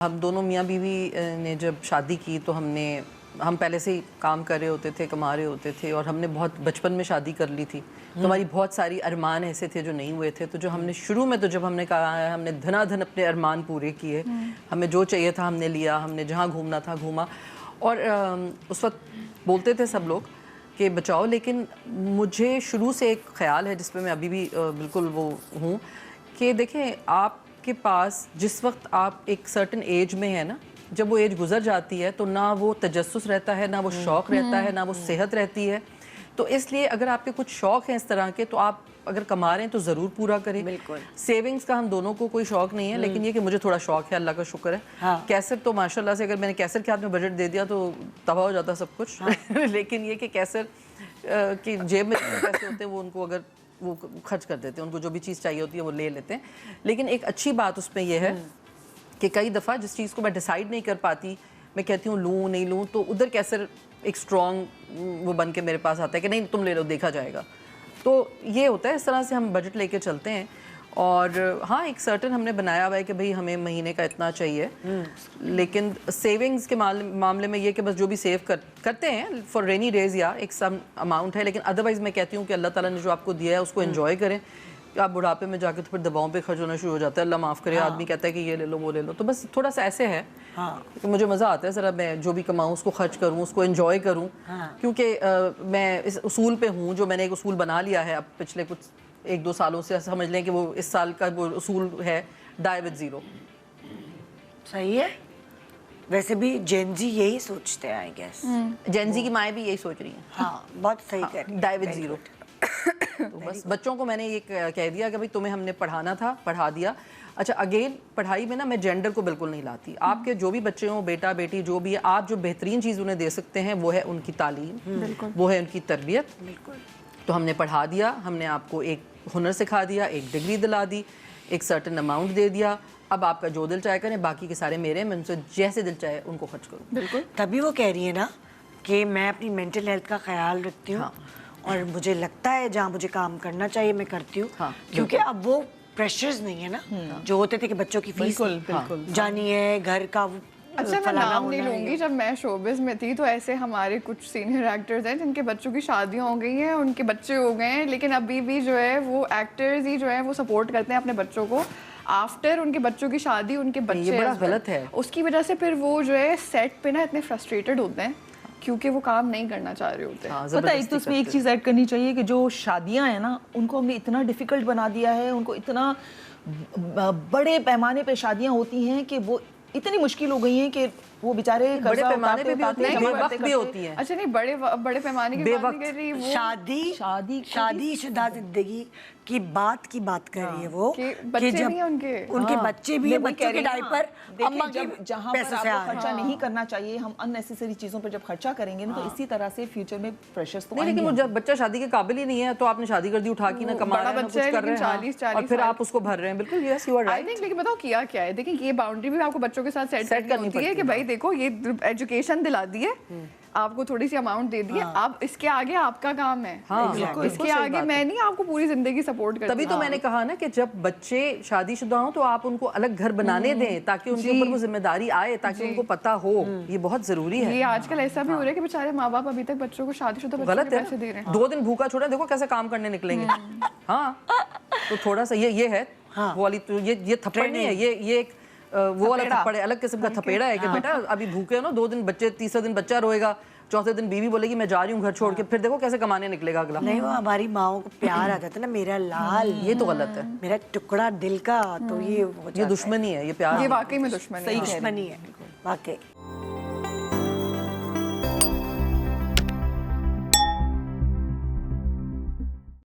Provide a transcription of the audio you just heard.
ہم دونوں میاں بیوی نے جب شادی کی تو ہم پہلے سے ہی کام کر رہے ہوتے تھے, کما رہے ہوتے تھے, اور ہم نے بہت بچپن میں شادی کر لی تھی. تو ہماری بہت ساری ارمان ایسے تھے جو نہیں ہوئے تھے. تو جو ہم نے شروع میں, تو جب ہم نے کہا ہے ہم نے دھنا دھن اپنے ارمان پورے کیے, ہمیں جو چاہیے تھا ہم نے لیا, ہم نے جہاں گھومنا تھا گھوما. اور اس وقت بولتے تھے سب لوگ کہ بچاؤ, لیکن مجھے شروع سے ایک خیال ہے جس پہ میں ابھی بھی بالکل وہ ہوں کہ دیکھیں, آپ کے پاس جس وقت آپ ایک سرٹن ایج میں ہیں نا, جب وہ ایج گزر جاتی ہے تو نہ وہ تجسس رہتا ہے, نہ وہ شوق رہتا ہے, نہ وہ صحت رہتی ہے. تو اس لیے اگر آپ کے کچھ شوق ہیں اس طرح کے, تو آپ اگر کما رہے ہیں تو ضرور پورا کریں. بالکل. سیونگز کا ہم دونوں کو کوئی شوق نہیں ہے, لیکن یہ کہ مجھے تھوڑا شوق ہے, اللہ کا شکر ہے. کیسر تو ماشاءاللہ سے اگر میں نے کیسر کے ہاتھ میں بجٹ دے دیا تو تباہ ہو جاتا سب کچھ. لیکن یہ کہ کیسر کی جیب میں پیسے ہوتے ہیں وہ ان کو اگر وہ خرچ کر دیتے ہیں, ان کو جو بھی چیز چاہیے ہوتی ہے وہ لے لیتے ہیں. لیکن ایک اچھی بات اس میں یہ ہے کہ کئی دفعہ جس چیز کو میں ڈیسائیڈ نہیں کر پاتی, میں کہتی ہوں لوں نہیں لوں, تو ادھر کیسر ایک اسٹرانگ وہ بن کے میرے پاس آتا ہے کہ نہیں تم لے لو, دیکھا جائے گا. تو یہ ہوتا ہے, اس طرح سے ہم بجٹ لے کے چلتے ہیں. اور ہاں, ایک سرٹن ہم نے بنایا ہوا ہے کہ بھئی ہمیں مہینے کا اتنا چاہیے, لیکن سیونگز کے معاملے میں یہ کہ بس جو بھی سیو کرتے ہیں فار رینی ڈیز یا ایک سم اماؤنٹ ہے, لیکن ادروائز میں کہتی ہوں کہ اللہ تعالیٰ نے جو آپ کو دیا ہے اس کو انجوائے کریں. آپ بڑھاپے میں جا کے تو پھر دواؤں پہ خرچ ہونا شروع ہو جاتا ہے, اللہ معاف کرے, آدمی کہتا ہے کہ یہ لے لو وہ لے لو. تو بس تھوڑا سا ایسے ہے کہ مجھے مزہ آتا ہے ذرا میں جو بھی کماؤں اس کو خرچ کروں, اس کو انجوائے کروں, کیونکہ میں اس اصول پہ ہوں, جو میں نے ایک اصول بنا لیا ہے اب پچھلے کچھ 1-2 سالوں سے, سمجھ لیں کہ وہ اس سال کا وہ اصول ہے, ڈائی وتھ زیرو. صحیح ہے. ویسے بھی جین زی یہی سوچتے ہیں آئی گیس. جین زی کی مائیں بھی یہی سوچ رہی ہیں. ہاں, بہت صحیح کر, ڈائی وتھ زیرو. تو بس بچوں کو میں نے یہ کہہ دیا کہ بھئی تمہیں ہم نے پڑھانا تھا, پڑھا دیا. اچھا, اگین پڑھائی میں نا میں جینڈر کو بالکل نہیں لاتی. آپ کے جو بھی بچے ہوں, بیٹا بیٹی جو بھی ہے, آپ جو بہترین چیز انہیں دے سکتے ہیں وہ ہے ان کی تعلیم, وہ ہے ان کی تربیت. بالکل. تو ہم نے پڑھا دیا, ہم نے آپ کو ایک ہنر سکھا دیا, ایک ڈگری دلا دی, ایک سرٹن اماؤنٹ دے دیا. اب آپ کا جو دل چاہے کریں, باقی کے سارے میرے, میں ان سے جیسے دل چاہے ان کو خرچ کروں. بالکل. تبھی وہ کہہ رہی ہے نا کہ میں اپنی مینٹل ہیلتھ کا خیال رکھتی ہوں, اور مجھے لگتا ہے جہاں مجھے کام کرنا چاہیے میں کرتی ہوں, کیونکہ اب وہ پریشرز نہیں ہے نا جو ہوتے تھے کہ بچوں کی فیس جانی ہے, گھر کا. اچھا, میں نام نہیں لوں گی, جب میں شوبز میں تھی تو ایسے ہمارے کچھ سینئر ایکٹرز ہیں جن کے بچوں کی شادیاں ہو گئی ہیں, ان کے بچے ہو گئے ہیں, لیکن ابھی بھی جو ہے وہ ایکٹرز ہی جو ہے وہ سپورٹ کرتے ہیں اپنے بچوں کو آفٹر ان کے بچوں کی شادی. ان کے بچے, یہ بڑا غلط ہے. اس کی وجہ سے پھر وہ جو ہے سیٹ پہ نا اتنے فرسٹریٹڈ ہوتے ہیں کیونکہ وہ کام نہیں کرنا چاہ رہے ہوتے. پتہ ہے, تو اس میں ایک چیز ایڈ کرنی چاہیے کہ جو شادیاں ہیں نا ان کو ہم نے اتنا ڈیفیکلٹ بنا دیا ہے, ان کو اتنا بڑے پیمانے پہ شادیاں ہوتی ہیں کہ وہ اتنی مشکل ہو گئی ہیں کہ وہ بیچارے بڑے پیمانے پہ بھی ہوتی ہیں. اچھا نہیں, بڑے پیمانے کی بات نہیں کر رہی, وہ شادی شدہ زندگی کی بات کر رہی ہے وہ, کہ بچے بھی ہیں ان کے بچے بھی ہیں, بچوں کے ڈائپر جہاں پر آپ کو خرچہ نہیں کرنا چاہیے, ہم ان نیسیسری چیزوں پر جب خرچہ کریں گے نا تو اسی طرح سے فیوچر میں پریشرز تو نہیں. لیکن جب بچہ شادی کے قابل ہی نہیں ہے تو آپ نے شادی کر دی, اٹھا کے نہ کما رہے ہیں, کچھ کر رہے ہیں, اور پھر آپ اس کو بھر رہے ہیں. بالکل, یس یو آر رائٹ. لیکن بتاؤ کیا ہے, دیکھیں یہ باؤنڈری بھی آپ کو بچوں کے ساتھ سیٹ کرنی ہوتی ہے کہ بھائی دیکھو یہ ایجوکیشن دلا دی ہے, آپ کو تھوڑی سی اماؤنٹ دے دی ہے, اب اس کے آگے آپ کا کام ہے, اس کے آگے میں نہیں آپ کو پوری زندگی سپورٹ کرتی. تبھی تو میں نے کہا نا کہ جب بچے شادی شدہ ہوں تو آپ ان کو الگ گھر بنانے دیں تاکہ ان کے اوپر وہ ذمہ داری آئے, تاکہ ان کو پتہ ہو. یہ بہت ضروری ہے. یہ آج کل ایسا بھی ہو رہا ہے کہ بیچارے ماں باپ ابھی تک بچوں کو شادی شدہ بچوں کے پیسے دے رہے ہیں. 2 دن بھوکا چھوڑا, دیکھو کیسے کام کرنے نکلیں گے. ہاں, تو تھوڑا سا یہ ہے وہ والی, یہ تھپڑ نہیں ہے, یہ ایک وہ والا تھپڑ ہے, الگ قسم کا تھپیڑا ہے کہ بیٹا ابھی بھوکے ہو نا, 2 دن بچے, تیسرے دن بچہ روئے گا, چوتھے دن بیوی بولے گی میں جا رہی ہوں گھر چھوڑ کے, پھر دیکھو کیسے کمانے نکلے گا اگلا. نہیں, وہ ہماری ماؤں کو پیار آ جاتا ہے نا, میرا لال, یہ تو غلط ہے, میرا ٹکڑا دل کا, تو یہ دشمنی ہے, یہ پیار یہ واقعی میں دشمنی ہے واقعی.